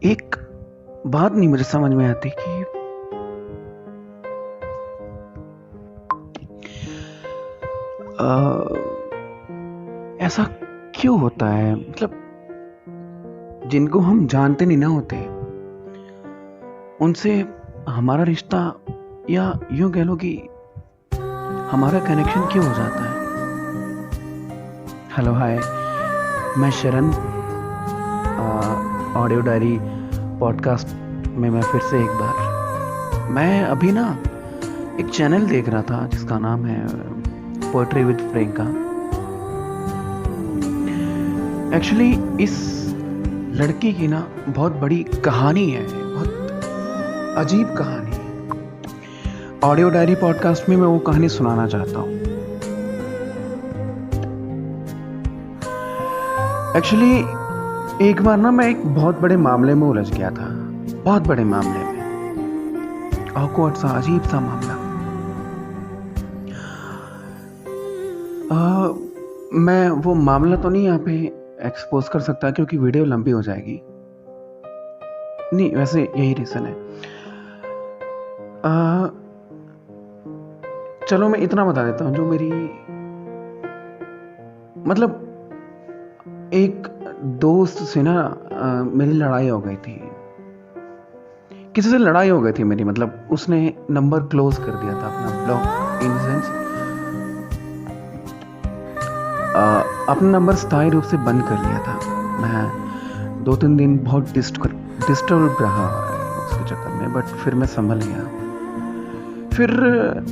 एक बात नहीं मुझे समझ में आती कि ऐसा क्यों होता है। मतलब जिनको हम जानते नहीं ना होते उनसे हमारा रिश्ता, या यूं कह लो कि हमारा कनेक्शन क्यों हो जाता है। हेलो हाय, मैं शरण, ऑडियो डायरी पॉडकास्ट में मैं फिर से एक बार मैं अभी ना एक चैनल देख रहा था जिसका नाम है पोएट्री विद प्रियंका। एक्चुअली इस लड़की की ना बहुत बड़ी कहानी है, बहुत अजीब कहानी है। ऑडियो डायरी पॉडकास्ट में मैं वो कहानी सुनाना चाहता हूँ। एक्चुअली एक बार ना मैं एक बहुत बड़े मामले में उलझ गया था, बहुत बड़े मामले में, ऑकवर्ड सा, अजीब सा मामला। मैं वो मामला तो नहीं यहाँ पे एक्सपोज कर सकता क्योंकि वीडियो लंबी हो जाएगी। नहीं, वैसे यही रीजन है। चलो मैं इतना बता देता हूँ, जो मेरी मतलब एक दोस्त से ना मेरी लड़ाई हो गई थी, किसी से लड़ाई हो गई थी मेरी। मतलब उसने नंबर क्लोज कर दिया था अपना, ब्लॉक इन सेंस अपना नंबर स्थायी रूप से बंद कर लिया था। मैं 2-3 दिन बहुत डिस्टर्ब रहा उसके चक्कर में, बट फिर मैं संभल गया। फिर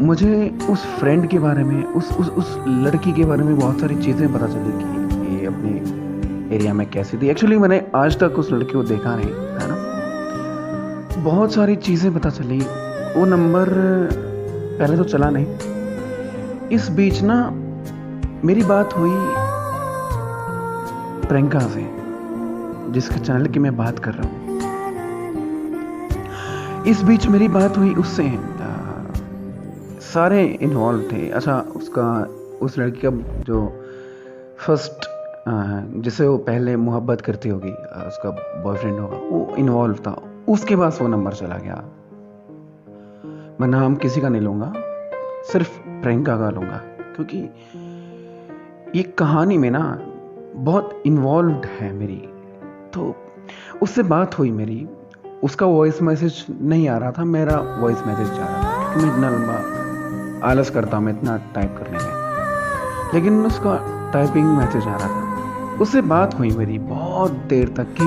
मुझे उस फ्रेंड के बारे में, उस लड़की के बारे में बहुत सारी चीज़ें पता चली कि ये अपने एरिया में कैसी थी। एक्चुअली मैंने आज तक उस लड़की को देखा नहीं है ना। बहुत सारी चीज़ें पता चली। वो नंबर पहले तो चला नहीं। इस बीच ना मेरी बात हुई प्रियंका से, जिसके चैनल की मैं बात कर रहा हूँ। इस बीच मेरी बात हुई उससे, सारे इन्वॉल्व थे। अच्छा, उस लड़की का जो फर्स्ट जिसे वो पहले मोहब्बत करती होगी, उसका बॉयफ्रेंड होगा, वो इन्वॉल्व था। उसके पास वो नंबर चला गया। मैं नाम किसी का नहीं लूँगा, सिर्फ प्रियंका का लूँगा, क्योंकि ये कहानी में ना बहुत इन्वॉल्व्ड है मेरी। तो उससे बात हुई मेरी, उसका वॉइस मैसेज नहीं आ रहा था, मेरा वॉइस मैसेज जा रहा था, क्योंकि मैं इतना लंबा आलस करता हूँ मैं इतना टाइप करने में, लेकिन उसका टाइपिंग मैसेज आ रहा था। उससे बात हुई मेरी बहुत देर तक कि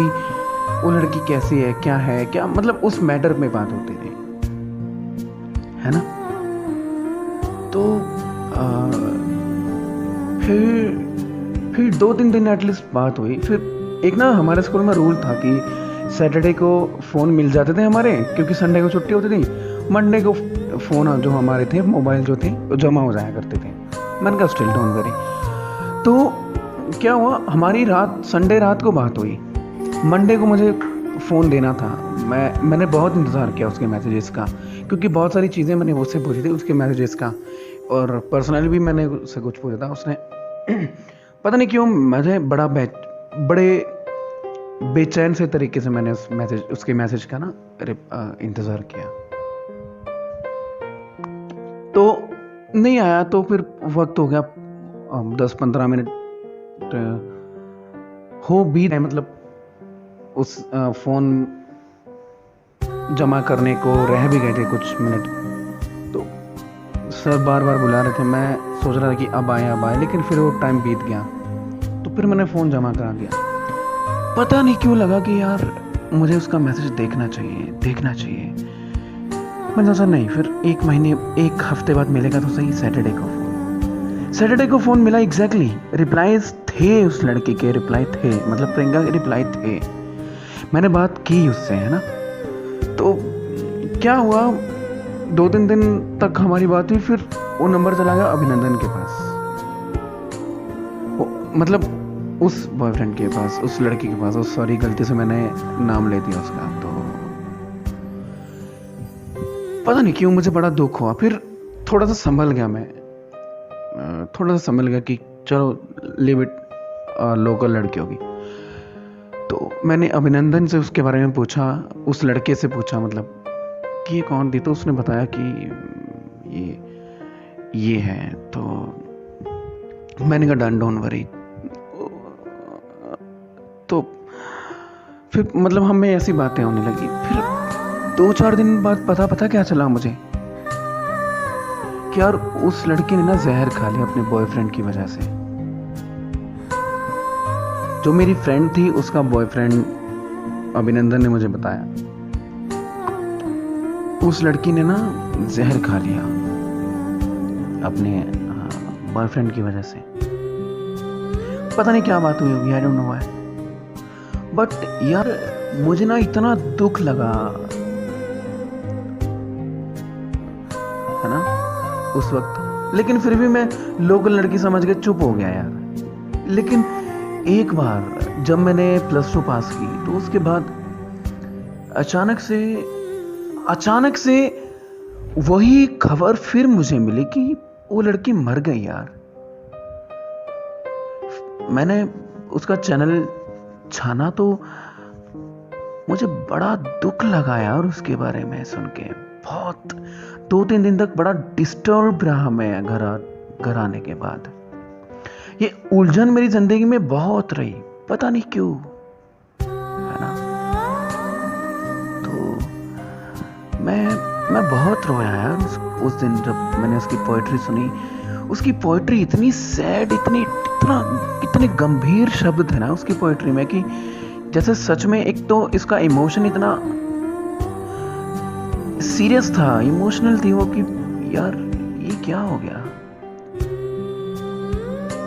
वो लड़की कैसी है, क्या मतलब उस मैटर में बात होती रही, है ना। तो फिर 2-3 दिन एटलीस्ट बात हुई। फिर एक ना हमारे स्कूल में रूल था कि सैटरडे को फ़ोन मिल जाते थे हमारे, क्योंकि संडे को छुट्टी होती थी। मंडे को फ़ोन जो हमारे थे, मोबाइल जो थे, वो जमा हो जाया करते थे। मैंने कहा स्टिल डोंट वरी। तो क्या हुआ, हमारी संडे रात को बात हुई। मंडे को मुझे फ़ोन देना था। मैंने बहुत इंतज़ार किया उसके मैसेजेस का, क्योंकि बहुत सारी चीज़ें मैंने उससे पूछी थी, उसके मैसेजेस का, और पर्सनली भी मैंने उससे कुछ पूछा था। उसने पता नहीं क्यों मुझे बड़े बेचैन से तरीके से मैंने उसके मैसेज का ना इंतज़ार किया। तो नहीं आया, तो फिर वक्त हो गया 10-15 मिनट हो भी रहे, मतलब उस फ़ोन जमा करने को रह भी गए थे कुछ मिनट। तो सर बार बार बुला रहे थे, मैं सोच रहा था कि अब आए, लेकिन फिर वो टाइम बीत गया। तो फिर मैंने फ़ोन जमा करा दिया। पता नहीं क्यों लगा कि यार मुझे उसका मैसेज देखना चाहिए। मैंने सोचा नहीं, फिर एक हफ्ते बाद मिलेगा तो सही। सैटरडे को फ़ोन मिला। एग्जैक्टली रिप्लाईज थे, उस लड़के के रिप्लाई थे, मतलब प्रियंका के रिप्लाई थे। मैंने बात की उससे, है ना। तो क्या हुआ, 2-3 दिन तक हमारी बात हुई। फिर वो नंबर चला गया अभिनंदन के पास, मतलब उस बॉयफ्रेंड के पास, उस लड़की के पास। सॉरी, गलती से मैंने नाम ले दिया उसका। तो पता नहीं क्यों मुझे बड़ा दुख हुआ। फिर थोड़ा सा संभल गया कि चलो लिव इट, लोकल लड़की होगी। तो मैंने अभिनंदन से उसके बारे में पूछा, उस लड़के से पूछा मतलब कि ये कौन थी, तो उसने बताया कि ये है। तो मैंने कहा डोंट वरी। तो फिर मतलब हमें ऐसी बातें होने लगी। फिर 2-4 दिन बाद पता क्या चला मुझे कि यार उस लड़की ने ना जहर खा लिया अपने बॉयफ्रेंड की वजह से। जो मेरी फ्रेंड थी उसका बॉयफ्रेंड, अभिनंदन ने मुझे बताया, उस लड़की ने ना जहर खा लिया अपने बॉयफ्रेंड की वजह से। पता नहीं क्या बात हुई होगी, I don't know why, but यार मुझे ना इतना दुख लगा है ना उस वक्त। लेकिन फिर भी मैं लोकल लड़की समझ के चुप हो गया यार। लेकिन एक बार जब मैंने +2 पास की तो उसके बाद अचानक से वही खबर फिर मुझे मिली कि वो लड़की मर गई यार। मैंने उसका चैनल छाना तो मुझे बड़ा दुख लगा यार उसके बारे में सुन के। बहुत 2-3 दिन तक बड़ा डिस्टर्ब रहा मैं घर आने के बाद। ये उलझन मेरी जिंदगी में बहुत रही, पता नहीं क्यों, है ना। तो मैं बहुत रोया यार उस दिन जब मैंने उसकी पोएट्री सुनी। उसकी पोएट्री इतनी सैड, इतने गंभीर शब्द थे ना उसकी पोएट्री में कि जैसे सच में एक तो इसका इमोशन इतना सीरियस था, इमोशनल थी वो कि यार ये क्या हो गया।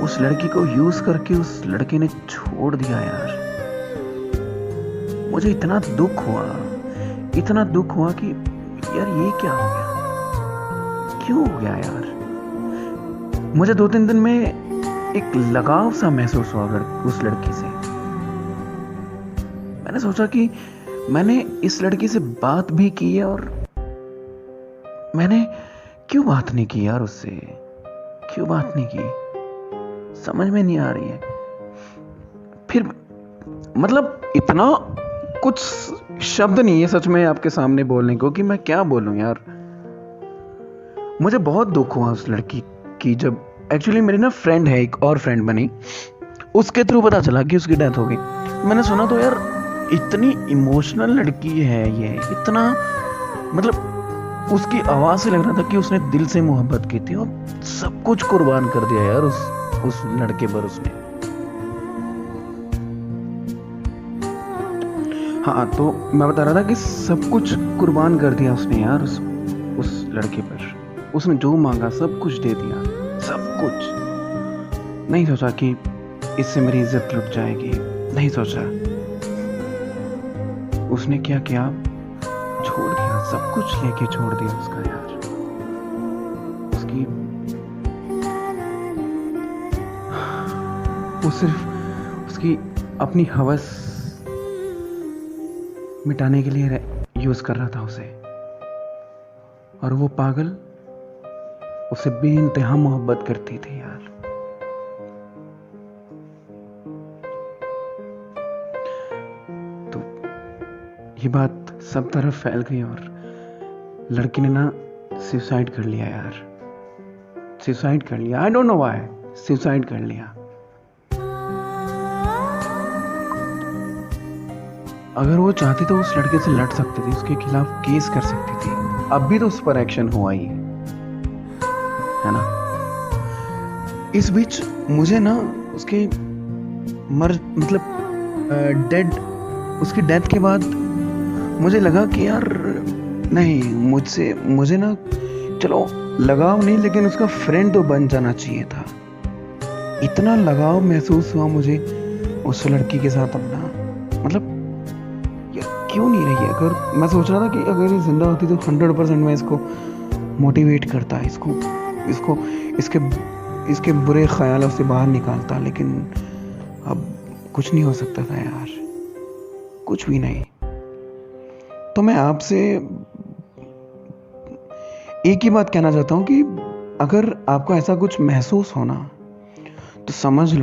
उस लड़की को यूज करके उस लड़के ने छोड़ दिया यार। मुझे इतना दुख हुआ कि यार ये क्या हो गया, क्यों हो गया यार। मुझे 2-3 दिन में एक लगाव सा महसूस हुआ उस लड़की से। मैंने सोचा कि मैंने इस लड़की से बात भी की है और मैंने क्यों बात नहीं की यार उससे, क्यों बात नहीं की, समझ में नहीं आ रही है। फिर मतलब इतना कुछ शब्द नहीं है सच में आपके सामने बोलने को कि मैं क्या बोलूं यार। मुझे बहुत दुख हुआ उस लड़की की जब एक्चुअली मेरी ना फ्रेंड है, एक और फ्रेंड बनी, उसके थ्रू पता चला कि उसकी डेथ हो गई। मैंने सुना तो यार इतनी इमोशनल लड़की है ये, इतना मतलब उसकी आवाज से लग रहा था कि उसने दिल से मोहब्बत की थी और सब कुछ कुर्बान कर दिया यार उस लड़के पर उसने। हाँ, तो मैं बता रहा था कि सब कुछ कुर्बान कर दिया उसने यार उस लड़के पर। उसने जो मांगा सब कुछ दे दिया, सब कुछ। नहीं सोचा कि इससे मेरी इज्जत लुट जाएगी, नहीं सोचा। उसने क्या किया, छोड़ दिया, सब कुछ लेके छोड़ दिया उसका यार। वो सिर्फ उसकी अपनी हवस मिटाने के लिए यूज कर रहा था उसे, और वो पागल उसे बेइंतहा मोहब्बत करती थी यार। तो ये बात सब तरफ फैल गई और लड़की ने ना सुसाइड कर लिया यार, सुसाइड कर लिया। I don't know why, suicide कर लिया। अगर वो चाहती तो उस लड़के से लड़ सकती थी, उसके खिलाफ केस कर सकती थी। अब भी तो उस पर एक्शन हुआ ही है ना। इस बीच मुझे ना उसके उसकी डेथ के बाद मुझे लगा कि यार नहीं, मुझे ना, चलो लगाव नहीं, लेकिन उसका फ्रेंड तो बन जाना चाहिए था। इतना लगाव महसूस हुआ मुझे उस लड़की के साथ अपना, मतलब क्यों नहीं रही है। अगर मैं सोच रहा था कि अगर ये जिंदा होती तो 100% मैं इसको मोटिवेट करता, इसके बुरे ख्यालों से बाहर निकालता, लेकिन अब कुछ नहीं हो सकता था यार, कुछ भी नहीं। तो मैं आपसे एक ही बात कहना चाहता हूं कि अगर आपको ऐसा कुछ महसूस होना तो समझ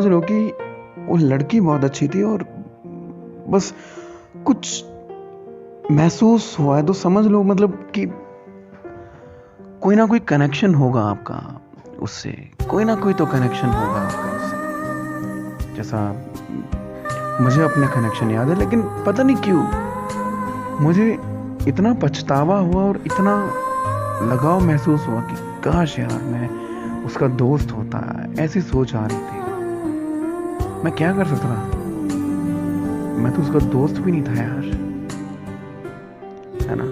लो कि वो लड़की बहुत अच्छी थी और बस कुछ महसूस हुआ है तो समझ लो मतलब कि कोई ना कोई कनेक्शन होगा आपका उससे, कोई ना कोई तो कनेक्शन होगा आपका उससे। जैसा मुझे अपने कनेक्शन याद है, लेकिन पता नहीं क्यों मुझे इतना पछतावा हुआ और इतना लगाव महसूस हुआ कि काश यार मैं उसका दोस्त होता। ऐसी सोच आ रही थी। मैं क्या कर सकता था, मैं तो उसका दोस्त भी नहीं था यार, है ना।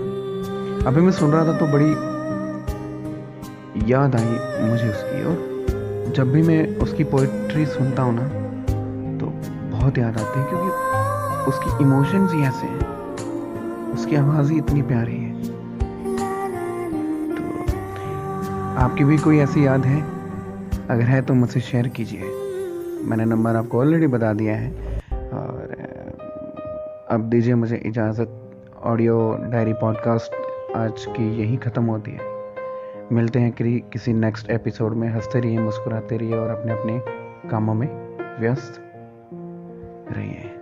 अभी मैं सुन रहा था तो बड़ी याद आई मुझे उसकी, और जब भी मैं उसकी पोइट्री सुनता हूँ ना तो बहुत याद आती है, क्योंकि उसकी इमोशंस ही ऐसे हैं, उसकी आवाज़ ही इतनी प्यारी है। आपकी भी कोई ऐसी याद है? अगर है तो मुझसे शेयर कीजिए। मैंने नंबर आपको ऑलरेडी बता दिया है। और अब दीजिए मुझे इजाज़त। ऑडियो डायरी पॉडकास्ट आज की यही ख़त्म होती है। मिलते हैं किसी नेक्स्ट एपिसोड में। हंसते रहिए, मुस्कुराते रहिए और अपने अपने कामों में व्यस्त रहिए।